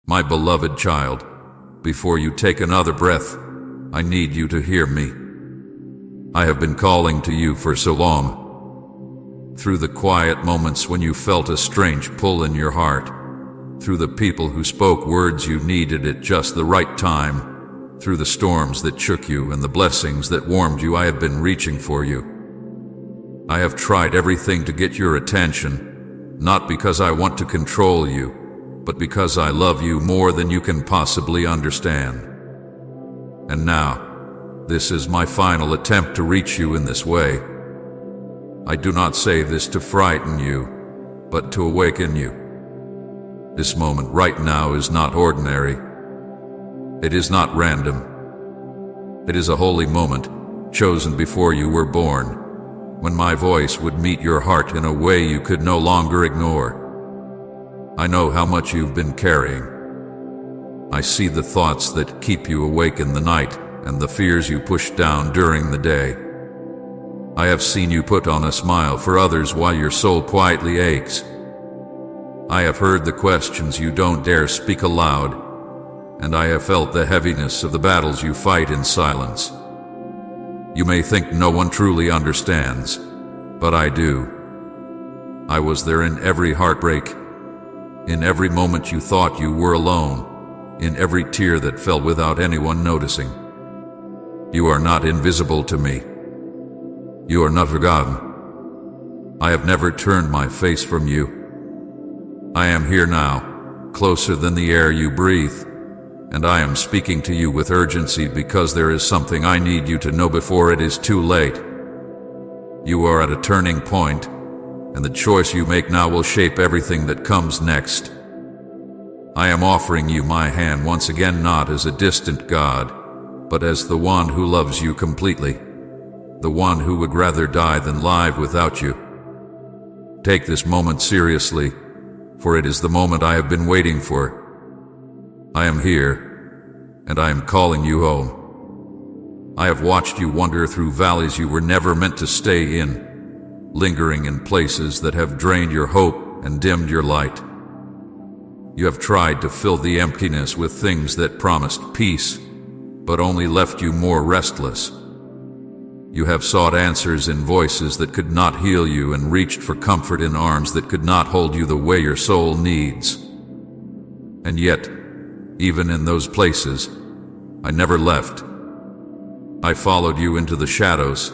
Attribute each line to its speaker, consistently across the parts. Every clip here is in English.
Speaker 1: My beloved child, before you take another breath, I need you to hear me. I have been calling to you for so long. Through the quiet moments when you felt a strange pull in your heart, through the people who spoke words you needed at just the right time, through the storms that shook you and the blessings that warmed you, I have been reaching for you. I have tried everything to get your attention, not because I want to control you, but because I love you more than you can possibly understand. And now, this is my final attempt to reach you in this way. I do not say this to frighten you, but to awaken you. This moment right now is not ordinary. It is not random. It is a holy moment, chosen before you were born, when my voice would meet your heart in a way you could no longer ignore. I know how much you've been carrying. I see the thoughts that keep you awake in the night and the fears you push down during the day. I have seen you put on a smile for others while your soul quietly aches. I have heard the questions you don't dare speak aloud, and I have felt the heaviness of the battles you fight in silence. You may think no one truly understands, but I do. I was there in every heartbreak, in every moment you thought you were alone, in every tear that fell without anyone noticing. You are not invisible to me. You are not forgotten. I have never turned my face from you. I am here now, closer than the air you breathe, and I am speaking to you with urgency because there is something I need you to know before it is too late. You are at a turning point, and the choice you make now will shape everything that comes next. I am offering you my hand once again, not as a distant God, but as the one who loves you completely, the one who would rather die than live without you. Take this moment seriously, for it is the moment I have been waiting for. I am here, and I am calling you home. I have watched you wander through valleys you were never meant to stay in, lingering in places that have drained your hope and dimmed your light. You have tried to fill the emptiness with things that promised peace, but only left you more restless. You have sought answers in voices that could not heal you and reached for comfort in arms that could not hold you the way your soul needs. And yet, even in those places, I never left. I followed you into the shadows,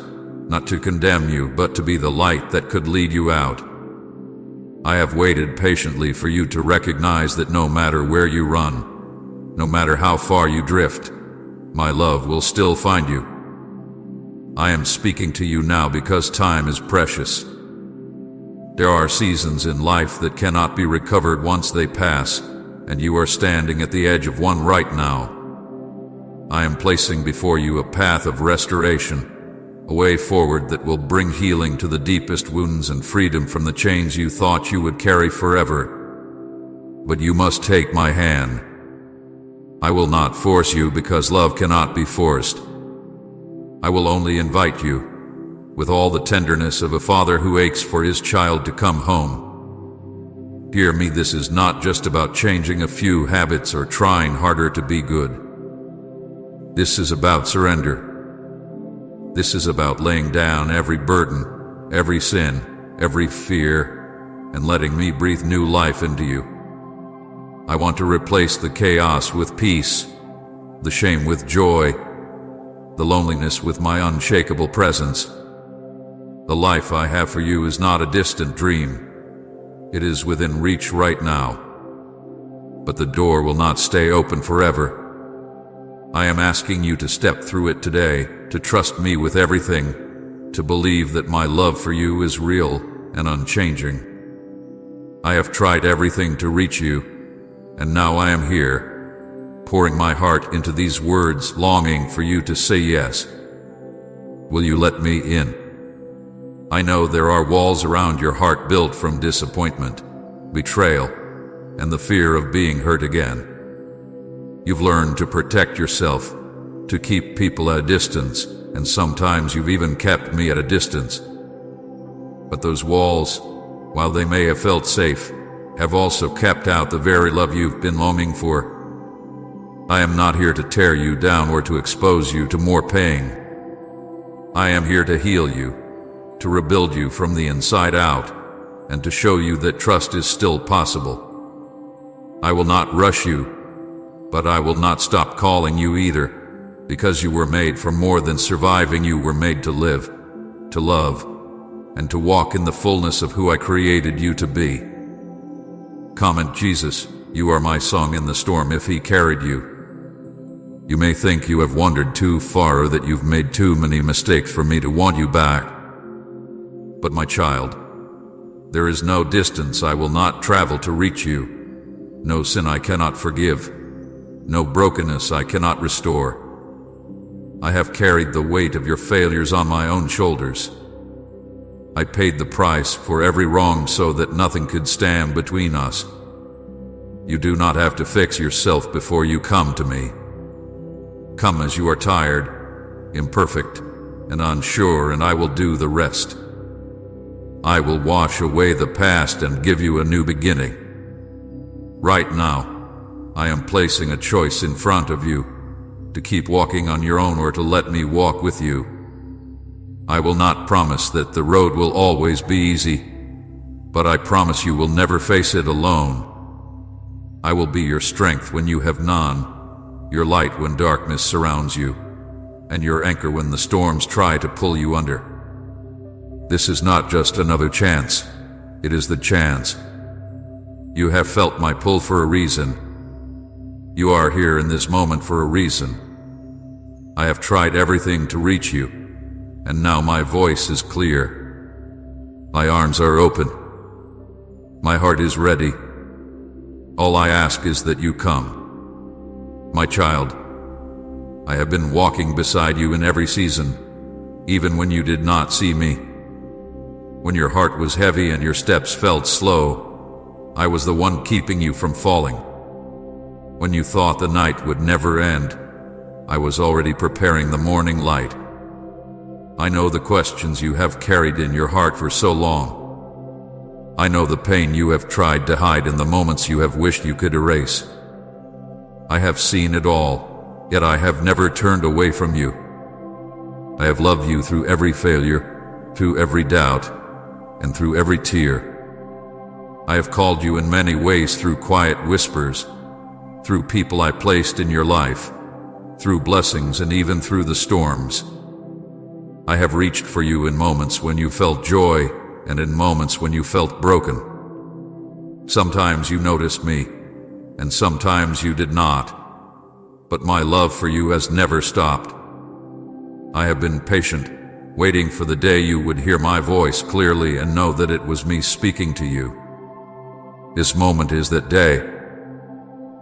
Speaker 1: not to condemn you, but to be the light that could lead you out. I have waited patiently for you to recognize that no matter where you run, no matter how far you drift, my love will still find you. I am speaking to you now because time is precious. There are seasons in life that cannot be recovered once they pass, and you are standing at the edge of one right now. I am placing before you a path of restoration, a way forward that will bring healing to the deepest wounds and freedom from the chains you thought you would carry forever. But you must take my hand. I will not force you because love cannot be forced. I will only invite you, with all the tenderness of a father who aches for his child to come home. Hear me, this is not just about changing a few habits or trying harder to be good. This is about surrender. This is about laying down every burden, every sin, every fear, and letting me breathe new life into you. I want to replace the chaos with peace, the shame with joy, the loneliness with my unshakable presence. The life I have for you is not a distant dream. It is within reach right now. But the door will not stay open forever. I am asking you to step through it today, to trust me with everything, to believe that my love for you is real and unchanging. I have tried everything to reach you, and now I am here, pouring my heart into these words, longing for you to say yes. Will you let me in? I know there are walls around your heart built from disappointment, betrayal, and the fear of being hurt again. You've learned to protect yourself, to keep people at a distance, and sometimes you've even kept me at a distance. But those walls, while they may have felt safe, have also kept out the very love you've been longing for. I am not here to tear you down or to expose you to more pain. I am here to heal you, to rebuild you from the inside out, and to show you that trust is still possible. I will not rush you, but I will not stop calling you either, because you were made for more than surviving. You were made to live, to love, and to walk in the fullness of who I created you to be. Comment Jesus, you are my song in the storm if he carried you. You may think you have wandered too far or that you've made too many mistakes for me to want you back. But my child, there is no distance I will not travel to reach you, no sin I cannot forgive, no brokenness I cannot restore. I have carried the weight of your failures on my own shoulders. I paid the price for every wrong so that nothing could stand between us. You do not have to fix yourself before you come to me. Come as you are tired, imperfect, and unsure, and I will do the rest. I will wash away the past and give you a new beginning. Right now, I am placing a choice in front of you, to keep walking on your own or to let me walk with you. I will not promise that the road will always be easy, but I promise you will never face it alone. I will be your strength when you have none, your light when darkness surrounds you, and your anchor when the storms try to pull you under. This is not just another chance, it is the chance. You have felt my pull for a reason. You are here in this moment for a reason. I have tried everything to reach you, and now my voice is clear. My arms are open. My heart is ready. All I ask is that you come. My child, I have been walking beside you in every season, even when you did not see me. When your heart was heavy and your steps felt slow, I was the one keeping you from falling. When you thought the night would never end, I was already preparing the morning light. I know the questions you have carried in your heart for so long. I know the pain you have tried to hide in the moments you have wished you could erase. I have seen it all, yet I have never turned away from you. I have loved you through every failure, through every doubt, and through every tear. I have called you in many ways through quiet whispers, through people I placed in your life, through blessings and even through the storms. I have reached for you in moments when you felt joy and in moments when you felt broken. Sometimes you noticed me, and sometimes you did not, but my love for you has never stopped. I have been patient, waiting for the day you would hear my voice clearly and know that it was me speaking to you. This moment is that day.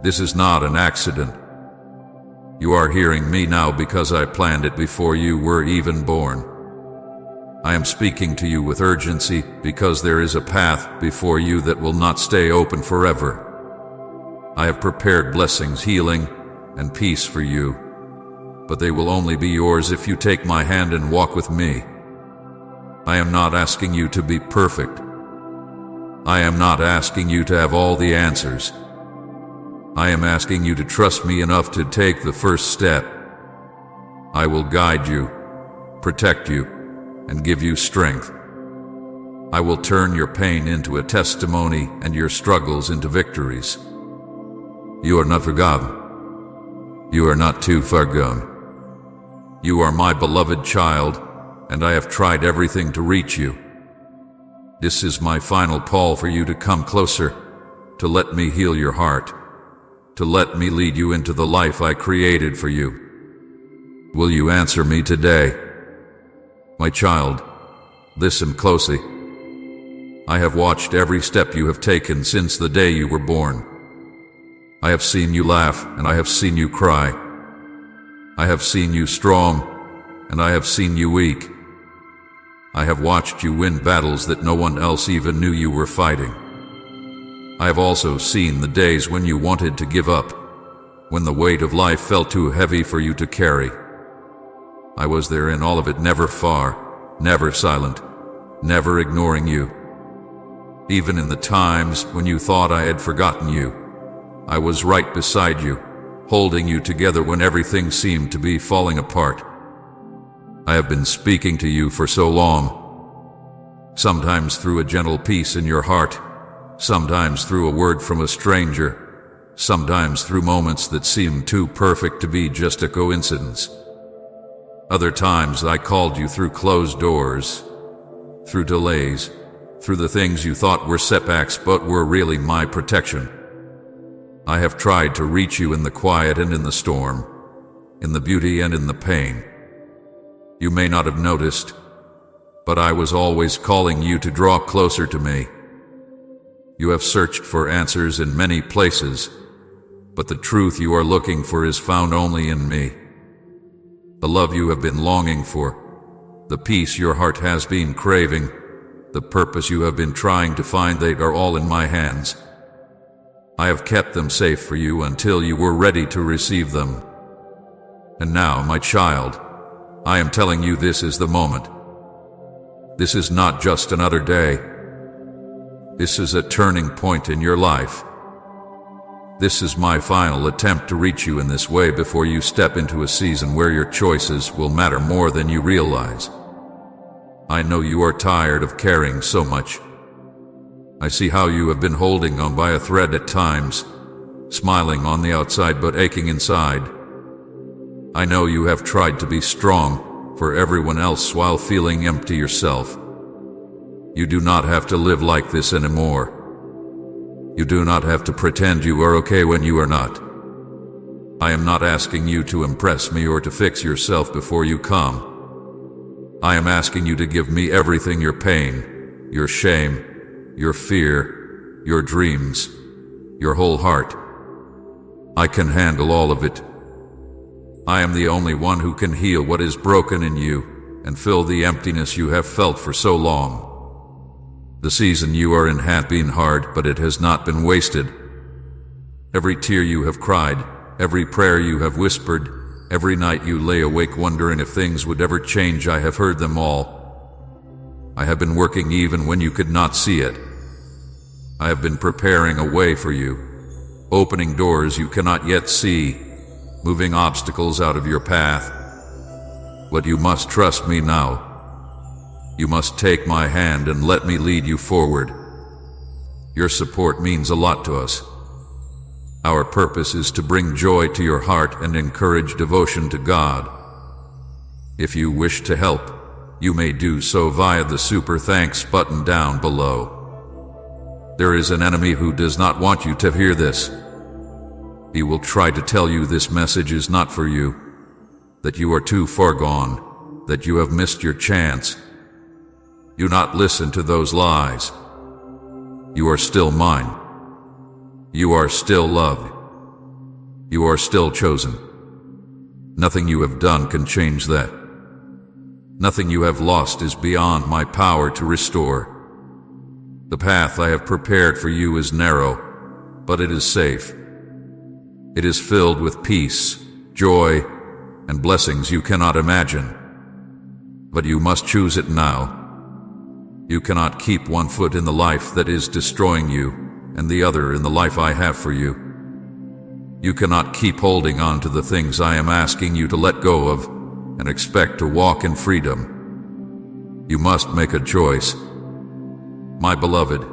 Speaker 1: This is not an accident. You are hearing me now because I planned it before you were even born. I am speaking to you with urgency because there is a path before you that will not stay open forever. I have prepared blessings, healing, and peace for you, but they will only be yours if you take my hand and walk with me. I am not asking you to be perfect. I am not asking you to have all the answers. I am asking you to trust me enough to take the first step. I will guide you, protect you, and give you strength. I will turn your pain into a testimony and your struggles into victories. You are not forgotten. You are not too far gone. You are my beloved child, and I have tried everything to reach you. This is my final call for you to come closer, to let me heal your heart, to let me lead you into the life I created for you. Will you answer me today? My child, listen closely. I have watched every step you have taken since the day you were born. I have seen you laugh, and I have seen you cry. I have seen you strong, and I have seen you weak. I have watched you win battles that no one else even knew you were fighting. I have also seen the days when you wanted to give up, when the weight of life felt too heavy for you to carry. I was there in all of it, never far, never silent, never ignoring you. Even in the times when you thought I had forgotten you, I was right beside you, holding you together when everything seemed to be falling apart. I have been speaking to you for so long, sometimes through a gentle peace in your heart, sometimes through a word from a stranger, sometimes through moments that seemed too perfect to be just a coincidence. Other times I called you through closed doors, through delays, through the things you thought were setbacks but were really my protection. I have tried to reach you in the quiet and in the storm, in the beauty and in the pain. You may not have noticed, but I was always calling you to draw closer to me. You have searched for answers in many places, but the truth you are looking for is found only in me. The love you have been longing for, the peace your heart has been craving, the purpose you have been trying to find, they are all in my hands. I have kept them safe for you until you were ready to receive them. And now, my child, I am telling you this is the moment. This is not just another day. This is a turning point in your life. This is my final attempt to reach you in this way before you step into a season where your choices will matter more than you realize. I know you are tired of caring so much. I see how you have been holding on by a thread at times, smiling on the outside but aching inside. I know you have tried to be strong for everyone else while feeling empty yourself. You do not have to live like this anymore. You do not have to pretend you are okay when you are not. I am not asking you to impress me or to fix yourself before you come. I am asking you to give me everything: your pain, your shame, your fear, your dreams, your whole heart. I can handle all of it. I am the only one who can heal what is broken in you and fill the emptiness you have felt for so long. The season you are in has been hard, but it has not been wasted. Every tear you have cried, every prayer you have whispered, every night you lay awake wondering if things would ever change, I have heard them all. I have been working even when you could not see it. I have been preparing a way for you, opening doors you cannot yet see, moving obstacles out of your path. But you must trust me now. You must take my hand and let me lead you forward. Your support means a lot to us. Our purpose is to bring joy to your heart and encourage devotion to God. If you wish to help, you may do so via the Super Thanks button down below. There is an enemy who does not want you to hear this. He will try to tell you this message is not for you, that you are too far gone, that you have missed your chance. Do not listen to those lies. You are still mine. You are still loved. You are still chosen. Nothing you have done can change that. Nothing you have lost is beyond my power to restore. The path I have prepared for you is narrow, but it is safe. It is filled with peace, joy, and blessings you cannot imagine. But you must choose it now. You cannot keep one foot in the life that is destroying you and the other in the life I have for you. You cannot keep holding on to the things I am asking you to let go of and expect to walk in freedom. You must make a choice. My beloved,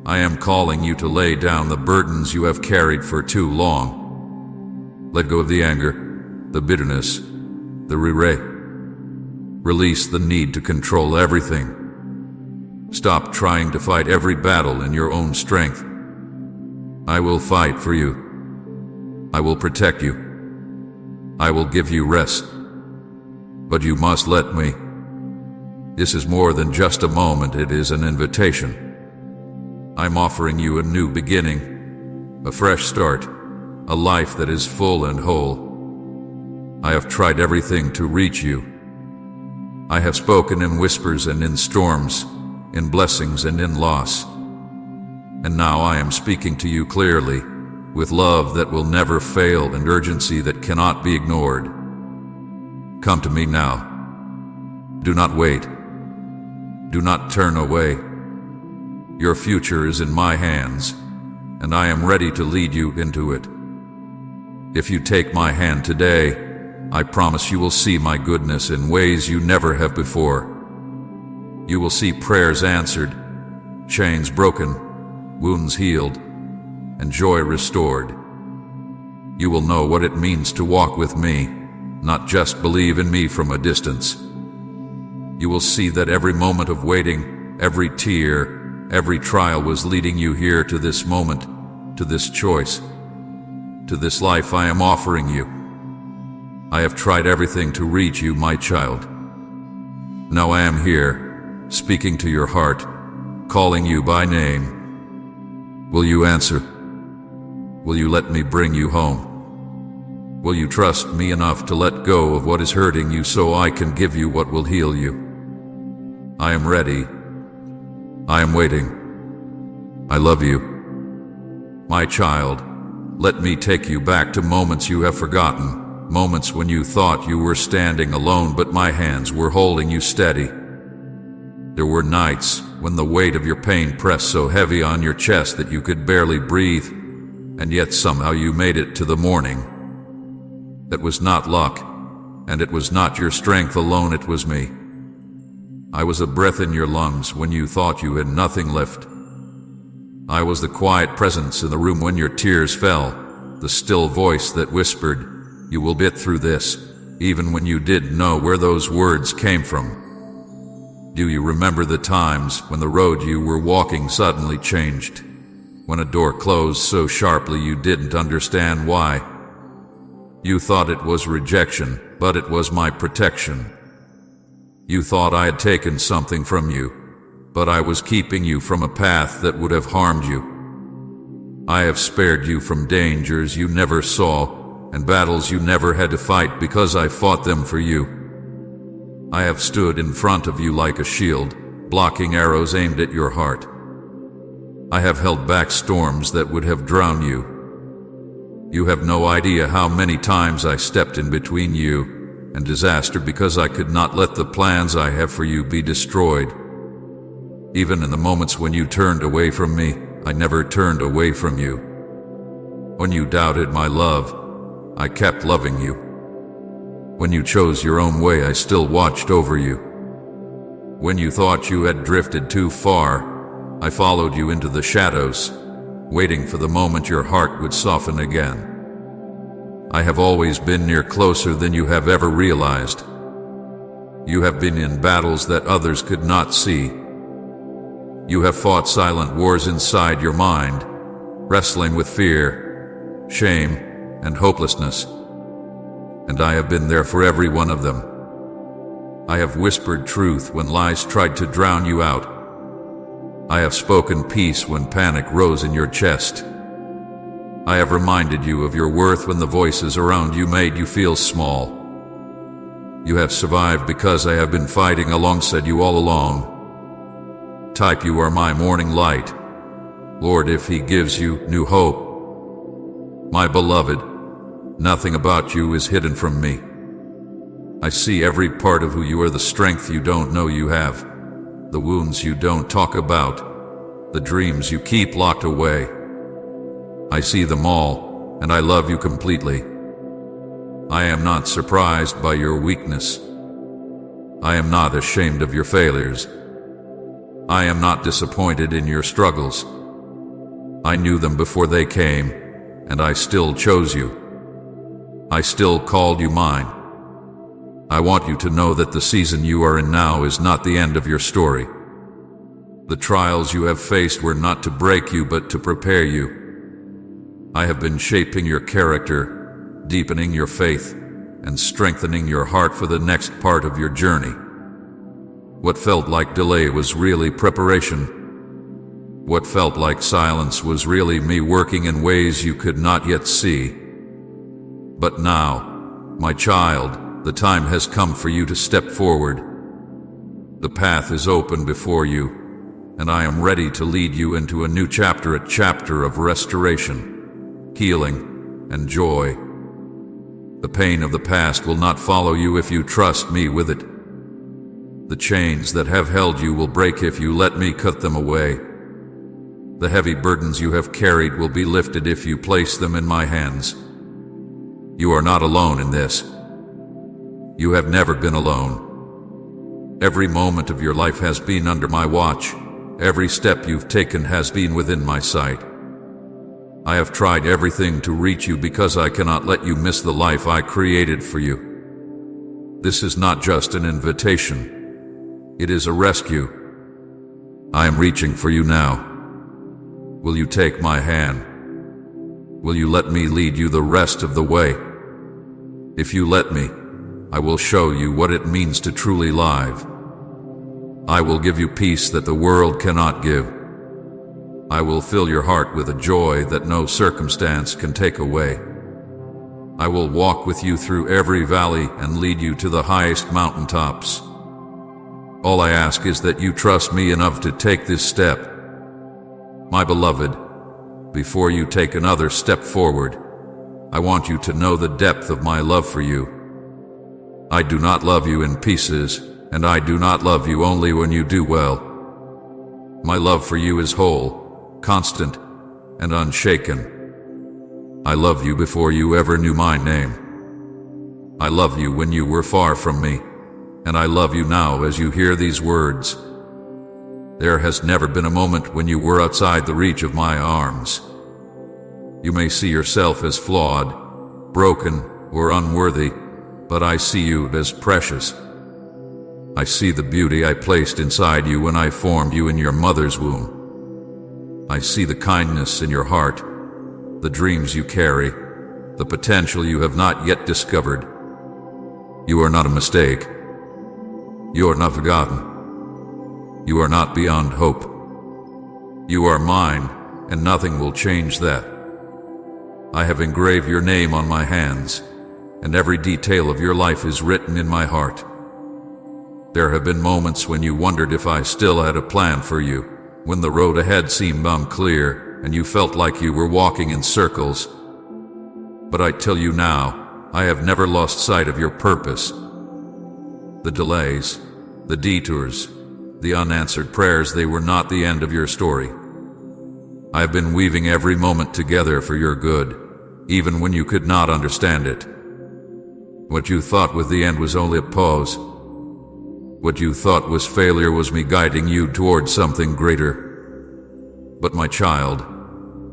Speaker 1: I am calling you to lay down the burdens you have carried for too long. Let go of the anger, the bitterness, the regret. Release the need to control everything. Stop trying to fight every battle in your own strength. I will fight for you. I will protect you. I will give you rest. But you must let me. This is more than just a moment, it is an invitation. I'm offering you a new beginning, a fresh start, a life that is full and whole. I have tried everything to reach you. I have spoken in whispers and in storms, in blessings and in loss. And now I am speaking to you clearly, with love that will never fail and urgency that cannot be ignored. Come to me now. Do not wait. Do not turn away. Your future is in my hands, and I am ready to lead you into it. If you take my hand today, I promise you will see my goodness in ways you never have before. You will see prayers answered, chains broken, wounds healed, and joy restored. You will know what it means to walk with me, not just believe in me from a distance. You will see that every moment of waiting, every tear, every trial was leading you here to this moment, to this choice, to this life I am offering you. I have tried everything to reach you, my child. Now I am here, speaking to your heart, calling you by name. Will you answer? Will you let me bring you home? Will you trust me enough to let go of what is hurting you so I can give you what will heal you? I am ready. I am waiting. I love you. My child, let me take you back to moments you have forgotten, moments when you thought you were standing alone but my hands were holding you steady. There were nights when the weight of your pain pressed so heavy on your chest that you could barely breathe, and yet somehow you made it to the morning. That was not luck, and it was not your strength alone, it was me. I was a breath in your lungs when you thought you had nothing left. I was the quiet presence in the room when your tears fell, the still voice that whispered, "You will get through this," even when you didn't know where those words came from. Do you remember the times when the road you were walking suddenly changed? When a door closed so sharply you didn't understand why? You thought it was rejection, but it was my protection. You thought I had taken something from you, but I was keeping you from a path that would have harmed you. I have spared you from dangers you never saw and battles you never had to fight because I fought them for you. I have stood in front of you like a shield, blocking arrows aimed at your heart. I have held back storms that would have drowned you. You have no idea how many times I stepped in between you and disaster because I could not let the plans I have for you be destroyed. Even in the moments when you turned away from me, I never turned away from you. When you doubted my love, I kept loving you. When you chose your own way, I still watched over you. When you thought you had drifted too far, I followed you into the shadows, waiting for the moment your heart would soften again. I have always been near, closer than you have ever realized. You have been in battles that others could not see. You have fought silent wars inside your mind, wrestling with fear, shame, and hopelessness. And I have been there for every one of them. I have whispered truth when lies tried to drown you out. I have spoken peace when panic rose in your chest. I have reminded you of your worth when the voices around you made you feel small. You have survived because I have been fighting alongside you all along. Type, "You are my morning light." Lord, if He gives you new hope. My beloved, nothing about you is hidden from me. I see every part of who you are, the strength you don't know you have, the wounds you don't talk about, the dreams you keep locked away. I see them all, and I love you completely. I am not surprised by your weakness. I am not ashamed of your failures. I am not disappointed in your struggles. I knew them before they came, and I still chose you. I still called you mine. I want you to know that the season you are in now is not the end of your story. The trials you have faced were not to break you, but to prepare you. I have been shaping your character, deepening your faith, and strengthening your heart for the next part of your journey. What felt like delay was really preparation. What felt like silence was really me working in ways you could not yet see. But now, my child, the time has come for you to step forward. The path is open before you, and I am ready to lead you into a new chapter, a chapter of restoration, healing, and joy. The pain of the past will not follow you if you trust me with it. The chains that have held you will break if you let me cut them away. The heavy burdens you have carried will be lifted if you place them in my hands. You are not alone in this. You have never been alone. Every moment of your life has been under my watch. Every step you've taken has been within my sight. I have tried everything to reach you because I cannot let you miss the life I created for you. This is not just an invitation. It is a rescue. I am reaching for you now. Will you take my hand? Will you let me lead you the rest of the way? If you let me, I will show you what it means to truly live. I will give you peace that the world cannot give. I will fill your heart with a joy that no circumstance can take away. I will walk with you through every valley and lead you to the highest mountaintops. All I ask is that you trust me enough to take this step. My beloved, before you take another step forward, I want you to know the depth of my love for you. I do not love you in pieces, and I do not love you only when you do well. My love for you is whole, constant, and unshaken. I love you before you ever knew my name. I love you when you were far from me, and I love you now as you hear these words. There has never been a moment when you were outside the reach of my arms. You may see yourself as flawed, broken, or unworthy, but I see you as precious. I see the beauty I placed inside you when I formed you in your mother's womb. I see the kindness in your heart, the dreams you carry, the potential you have not yet discovered. You are not a mistake. You are not forgotten. You are not beyond hope. You are mine, and nothing will change that. I have engraved your name on my hands, and every detail of your life is written in my heart. There have been moments when you wondered if I still had a plan for you, when the road ahead seemed unclear, and you felt like you were walking in circles. But I tell you now, I have never lost sight of your purpose. The delays, the detours, the unanswered prayers, they were not the end of your story. I have been weaving every moment together for your good, even when you could not understand it. What you thought was the end was only a pause. What you thought was failure was me guiding you towards something greater. But my child,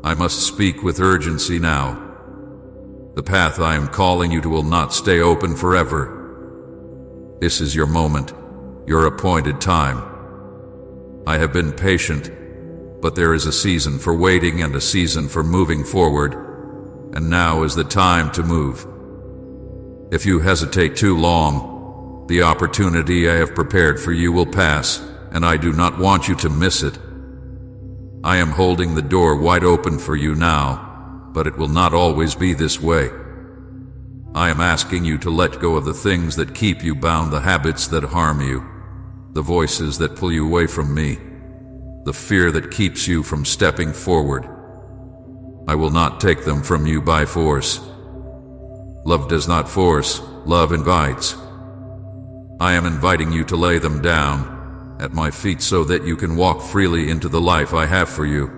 Speaker 1: I must speak with urgency now. The path I am calling you to will not stay open forever. This is your moment, your appointed time. I have been patient, but there is a season for waiting and a season for moving forward, and now is the time to move. If you hesitate too long, the opportunity I have prepared for you will pass, and I do not want you to miss it. I am holding the door wide open for you now, but it will not always be this way. I am asking you to let go of the things that keep you bound, the habits that harm you, the voices that pull you away from me, the fear that keeps you from stepping forward. I will not take them from you by force. Love does not force, love invites. I am inviting you to lay them down at my feet so that you can walk freely into the life I have for you.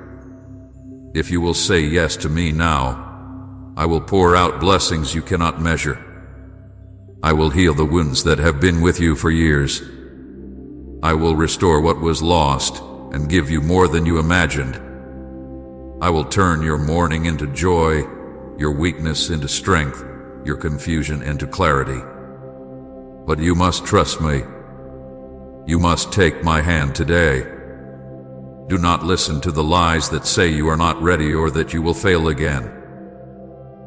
Speaker 1: If you will say yes to me now, I will pour out blessings you cannot measure. I will heal the wounds that have been with you for years. I will restore what was lost and give you more than you imagined. I will turn your mourning into joy, your weakness into strength, your confusion into clarity. But you must trust me. You must take my hand today. Do not listen to the lies that say you are not ready or that you will fail again.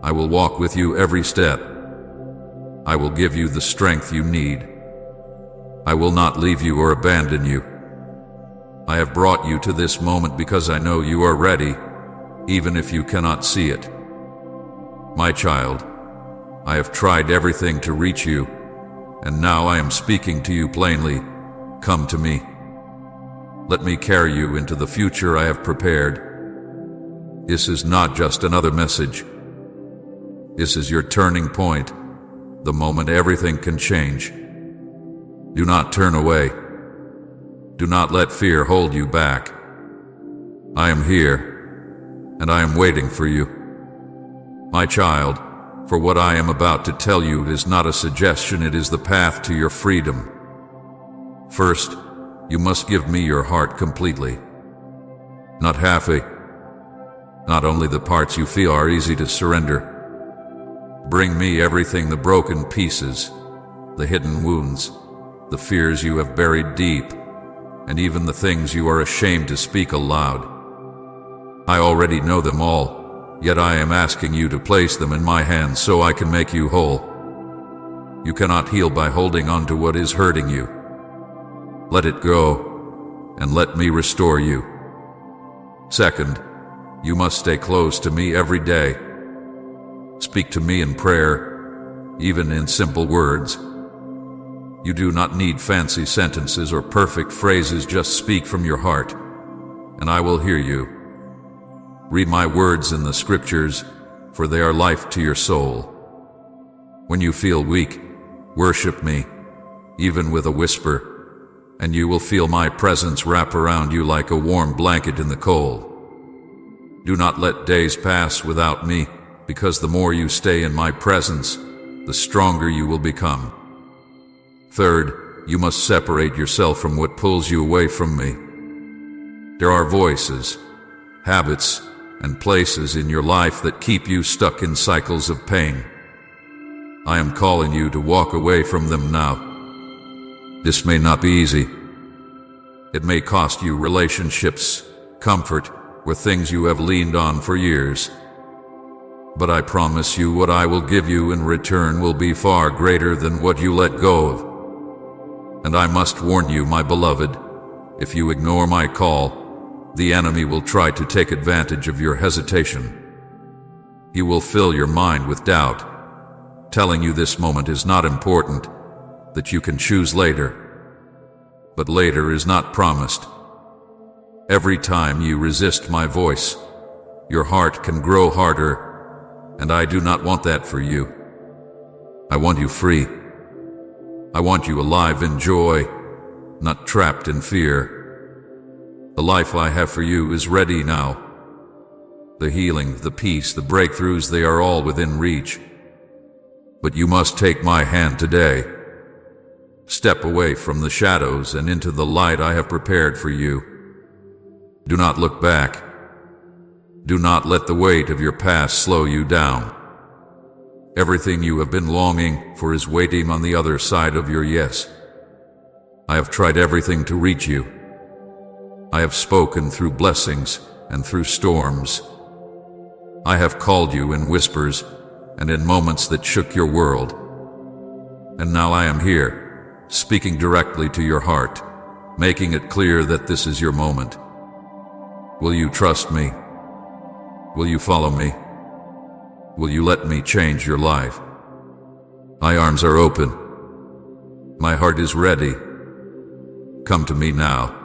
Speaker 1: I will walk with you every step. I will give you the strength you need. I will not leave you or abandon you. I have brought you to this moment because I know you are ready, even if you cannot see it. My child, I have tried everything to reach you, and now I am speaking to you plainly. Come to me. Let me carry you into the future I have prepared. This is not just another message. This is your turning point, the moment everything can change. Do not turn away. Do not let fear hold you back. I am here, and I am waiting for you. My child, for what I am about to tell you is not a suggestion, it is the path to your freedom. First, you must give me your heart completely. Not halfway. Not only the parts you feel are easy to surrender. Bring me everything, the broken pieces, the hidden wounds, the fears you have buried deep, and even the things you are ashamed to speak aloud. I already know them all, yet I am asking you to place them in my hands so I can make you whole. You cannot heal by holding on to what is hurting you. Let it go, and let me restore you. Second, you must stay close to me every day. Speak to me in prayer, even in simple words. You do not need fancy sentences or perfect phrases, just speak from your heart, and I will hear you. Read my words in the scriptures, for they are life to your soul. When you feel weak, worship me, even with a whisper, and you will feel my presence wrap around you like a warm blanket in the cold. Do not let days pass without me, because the more you stay in my presence, the stronger you will become. Third, you must separate yourself from what pulls you away from me. There are voices, habits, and places in your life that keep you stuck in cycles of pain. I am calling you to walk away from them now. This may not be easy. It may cost you relationships, comfort, or things you have leaned on for years. But I promise you what I will give you in return will be far greater than what you let go of. And I must warn you, my beloved, if you ignore my call, the enemy will try to take advantage of your hesitation. He will fill your mind with doubt, telling you this moment is not important, that you can choose later. But later is not promised. Every time you resist my voice, your heart can grow harder, and I do not want that for you. I want you free. I want you alive in joy, not trapped in fear. The life I have for you is ready now. The healing, the peace, the breakthroughs, they are all within reach. But you must take my hand today. Step away from the shadows and into the light I have prepared for you. Do not look back. Do not let the weight of your past slow you down. Everything you have been longing for is waiting on the other side of your yes. I have tried everything to reach you. I have spoken through blessings and through storms. I have called you in whispers and in moments that shook your world. And now I am here, speaking directly to your heart, making it clear that this is your moment. Will you trust me? Will you follow me? Will you let me change your life? My arms are open. My heart is ready. Come to me now.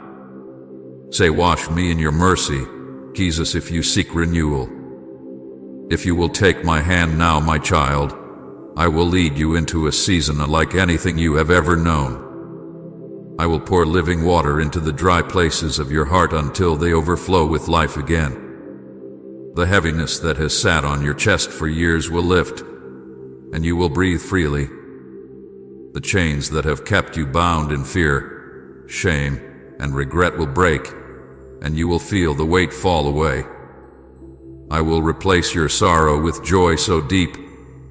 Speaker 1: Say, wash me in your mercy, Jesus, if you seek renewal. If you will take my hand now, my child, I will lead you into a season unlike anything you have ever known. I will pour living water into the dry places of your heart until they overflow with life again. The heaviness that has sat on your chest for years will lift, and you will breathe freely. The chains that have kept you bound in fear, shame, and regret will break, and you will feel the weight fall away. I will replace your sorrow with joy so deep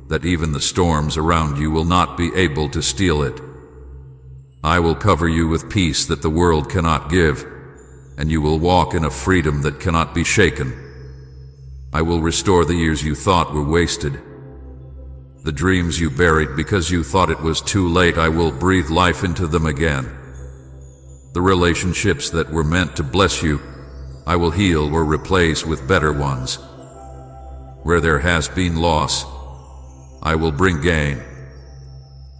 Speaker 1: that even the storms around you will not be able to steal it. I will cover you with peace that the world cannot give, and you will walk in a freedom that cannot be shaken. I will restore the years you thought were wasted. The dreams you buried because you thought it was too late, I will breathe life into them again. The relationships that were meant to bless you, I will heal or replace with better ones. Where there has been loss, I will bring gain.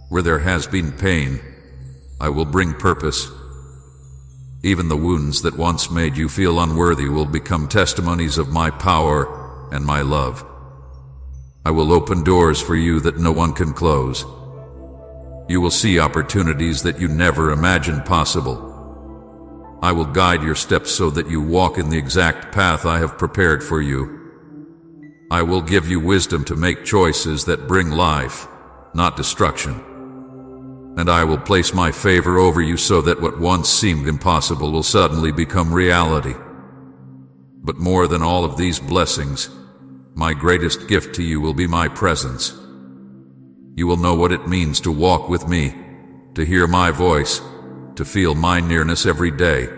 Speaker 1: Where there has been pain, I will bring purpose. Even the wounds that once made you feel unworthy will become testimonies of my power and my love. I will open doors for you that no one can close. You will see opportunities that you never imagined possible. I will guide your steps so that you walk in the exact path I have prepared for you. I will give you wisdom to make choices that bring life, not destruction. And I will place my favor over you so that what once seemed impossible will suddenly become reality. But more than all of these blessings, my greatest gift to you will be my presence. You will know what it means to walk with me, to hear my voice, to feel my nearness every day.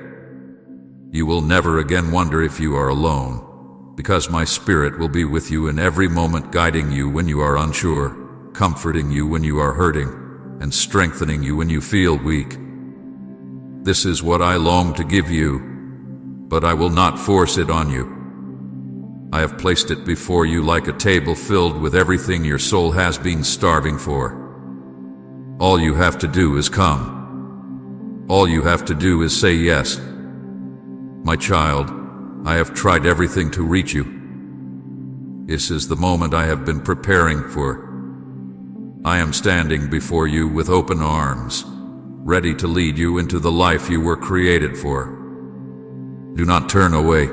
Speaker 1: You will never again wonder if you are alone, because my spirit will be with you in every moment, guiding you when you are unsure, comforting you when you are hurting, and strengthening you when you feel weak. This is what I long to give you, but I will not force it on you. I have placed it before you like a table filled with everything your soul has been starving for. All you have to do is come. All you have to do is say yes. My child, I have tried everything to reach you. This is the moment I have been preparing for. I am standing before you with open arms, ready to lead you into the life you were created for. Do not turn away.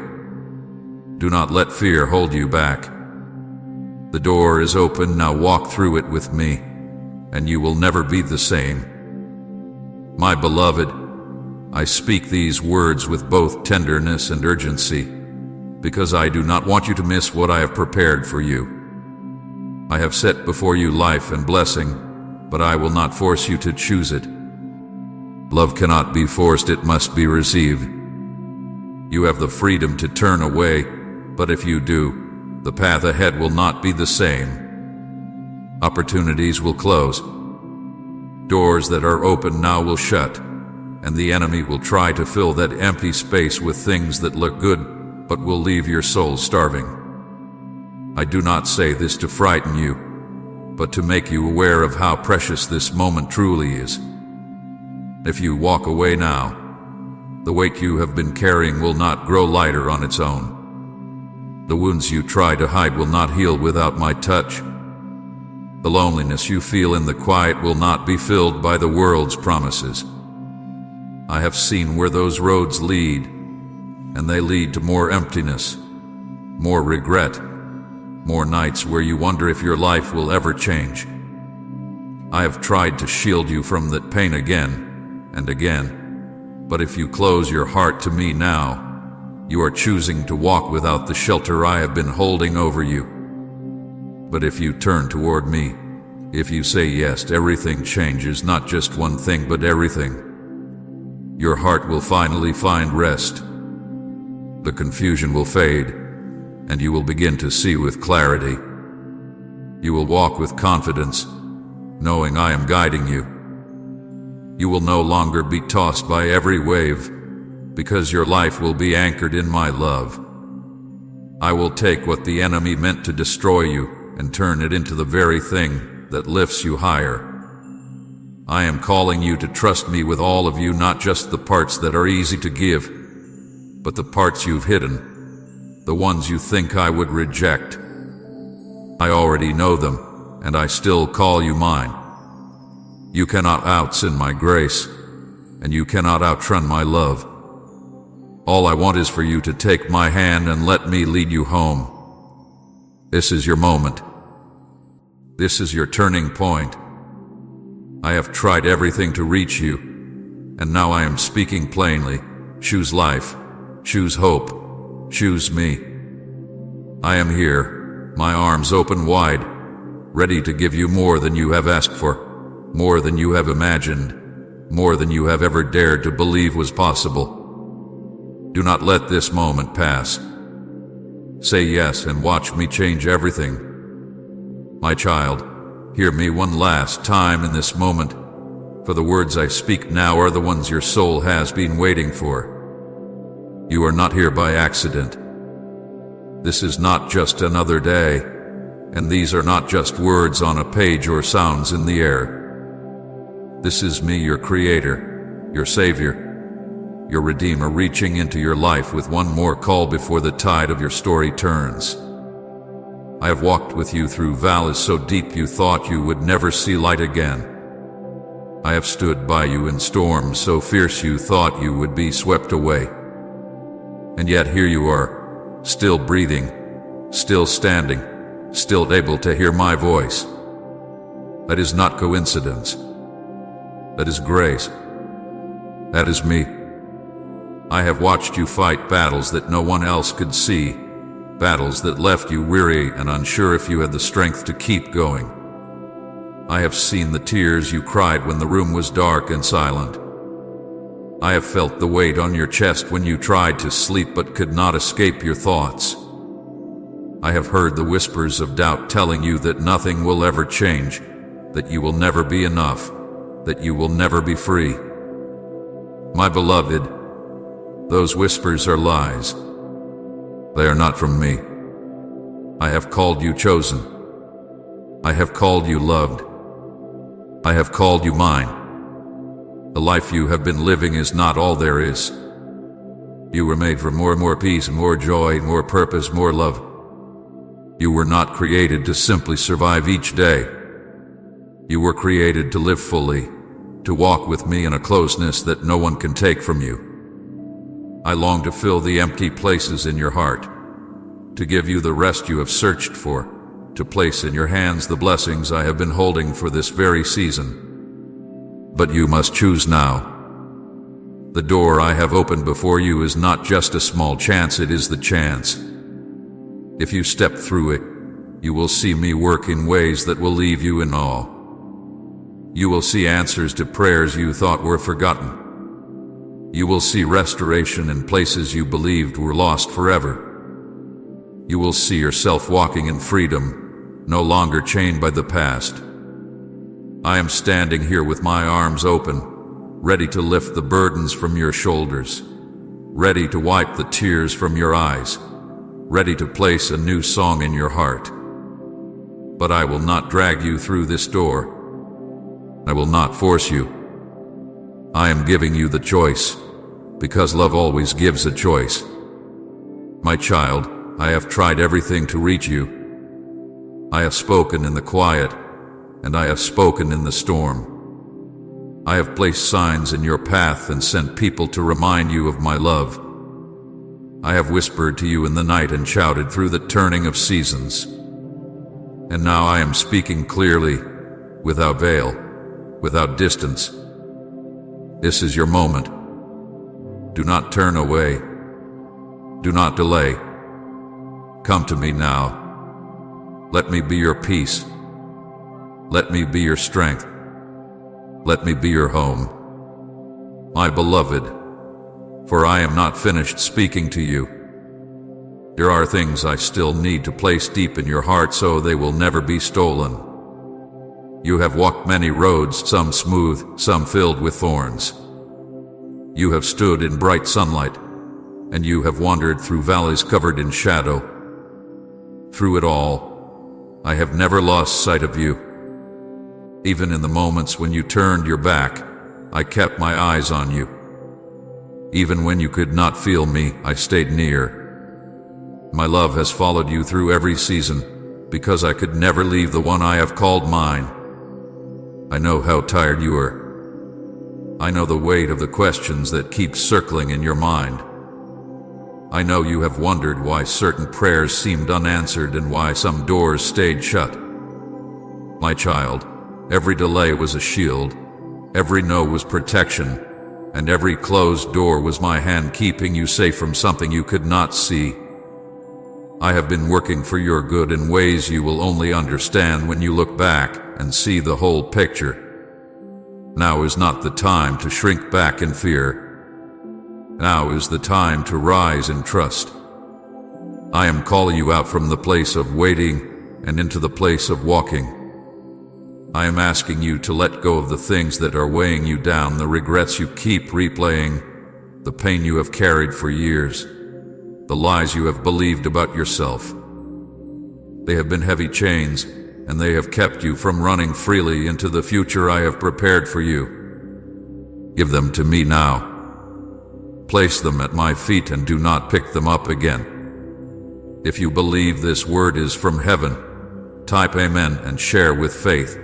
Speaker 1: Do not let fear hold you back. The door is open, now walk through it with me, and you will never be the same. My beloved, I speak these words with both tenderness and urgency, because I do not want you to miss what I have prepared for you. I have set before you life and blessing, but I will not force you to choose it. Love cannot be forced, it must be received. You have the freedom to turn away, but if you do, the path ahead will not be the same. Opportunities will close. Doors that are open now will shut, and the enemy will try to fill that empty space with things that look good, but will leave your soul starving. I do not say this to frighten you, but to make you aware of how precious this moment truly is. If you walk away now, the weight you have been carrying will not grow lighter on its own. The wounds you try to hide will not heal without my touch. The loneliness you feel in the quiet will not be filled by the world's promises. I have seen where those roads lead, and they lead to more emptiness, more regret, more nights where you wonder if your life will ever change. I have tried to shield you from that pain again and again, but if you close your heart to me now, you are choosing to walk without the shelter I have been holding over you. But if you turn toward me, if you say yes, everything changes, not just one thing, but everything. Your heart will finally find rest. The confusion will fade, and you will begin to see with clarity. You will walk with confidence, knowing I am guiding you. You will no longer be tossed by every wave, because your life will be anchored in my love. I will take what the enemy meant to destroy you and turn it into the very thing that lifts you higher. I am calling you to trust me with all of you, not just the parts that are easy to give, but the parts you've hidden, the ones you think I would reject. I already know them, and I still call you mine. You cannot outsin my grace, and you cannot outrun my love. All I want is for you to take my hand and let me lead you home. This is your moment. This is your turning point. I have tried everything to reach you, and now I am speaking plainly. Choose life. Choose hope. Choose me. I am here, my arms open wide, ready to give you more than you have asked for, more than you have imagined, more than you have ever dared to believe was possible. Do not let this moment pass. Say yes and watch me change everything. My child, hear me one last time in this moment, for the words I speak now are the ones your soul has been waiting for. You are not here by accident. This is not just another day, and these are not just words on a page or sounds in the air. This is me, your Creator, your Savior, your Redeemer, reaching into your life with one more call before the tide of your story turns. I have walked with you through valleys so deep you thought you would never see light again. I have stood by you in storms so fierce you thought you would be swept away. And yet here you are, still breathing, still standing, still able to hear my voice. That is not coincidence. That is grace. That is me. I have watched you fight battles that no one else could see, battles that left you weary and unsure if you had the strength to keep going. I have seen the tears you cried when the room was dark and silent. I have felt the weight on your chest when you tried to sleep but could not escape your thoughts. I have heard the whispers of doubt telling you that nothing will ever change, that you will never be enough, that you will never be free. My beloved, those whispers are lies. They are not from me. I have called you chosen. I have called you loved. I have called you mine. The life you have been living is not all there is. You were made for more peace, more joy, more purpose, more love. You were not created to simply survive each day. You were created to live fully, to walk with me in a closeness that no one can take from you. I long to fill the empty places in your heart, to give you the rest you have searched for, to place in your hands the blessings I have been holding for this very season. But you must choose now. The door I have opened before you is not just a small chance, it is the chance. If you step through it, you will see me work in ways that will leave you in awe. You will see answers to prayers you thought were forgotten. You will see restoration in places you believed were lost forever. You will see yourself walking in freedom, no longer chained by the past. I am standing here with my arms open, ready to lift the burdens from your shoulders, ready to wipe the tears from your eyes, ready to place a new song in your heart. But I will not drag you through this door. I will not force you. I am giving you the choice, because love always gives a choice. My child, I have tried everything to reach you. I have spoken in the quiet, and I have spoken in the storm. I have placed signs in your path and sent people to remind you of my love. I have whispered to you in the night and shouted through the turning of seasons. And now I am speaking clearly, without veil, without distance. This is your moment. Do not turn away. Do not delay. Come to me now. Let me be your peace. Let me be your strength. Let me be your home. My beloved, for I am not finished speaking to you. There are things I still need to place deep in your heart so they will never be stolen. You have walked many roads, some smooth, some filled with thorns. You have stood in bright sunlight, and you have wandered through valleys covered in shadow. Through it all, I have never lost sight of you. Even in the moments when you turned your back, I kept my eyes on you. Even when you could not feel me, I stayed near. My love has followed you through every season, because I could never leave the one I have called mine. I know how tired you are. I know the weight of the questions that keep circling in your mind. I know you have wondered why certain prayers seemed unanswered and why some doors stayed shut. My child, every delay was a shield, every no was protection, and every closed door was my hand keeping you safe from something you could not see. I have been working for your good in ways you will only understand when you look back and see the whole picture. Now is not the time to shrink back in fear. Now is the time to rise in trust. I am calling you out from the place of waiting and into the place of walking. I am asking you to let go of the things that are weighing you down, the regrets you keep replaying, the pain you have carried for years, the lies you have believed about yourself. They have been heavy chains, and they have kept you from running freely into the future I have prepared for you. Give them to me now. Place them at my feet and do not pick them up again. If you believe this word is from heaven, type Amen and share with faith.